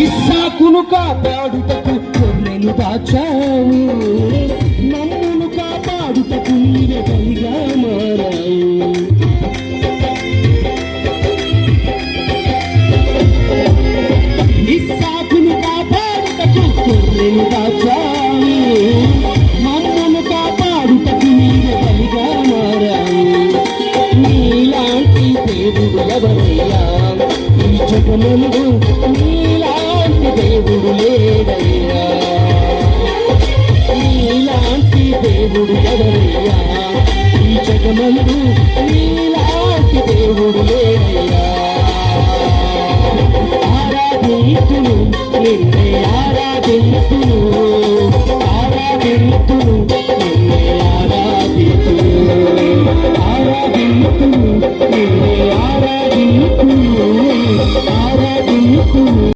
ఇస్సాకును కాపాడుటకు గొర్రెలు దాచావు, నన్నును కాపాడుటకు నీవే బలిగా మారావు. ఇస్సాకును కాపాడుటకు గొర్రెలు దాచావు, నన్నును కాపాడుటకు నీవే బలిగా మారావు. నీలాంటి దేవుడు ఎవరయ్యా ఈ జగమందు, నీలాంటి దేవుడు లేడయ్యా. నీలాంటి దేవుడు ఎవరయ్యా ఈ జగమందు, నీలాంటి దేవుడు లేడయ్యా. ఆరాధింతును నిన్నే, ఆరాధింతును, ఆరాధింతును నిన్నే, ఆరాధింతును, ఆరాధింతును నిన్నే, ఆరాధింతును, ఆరాధింతును.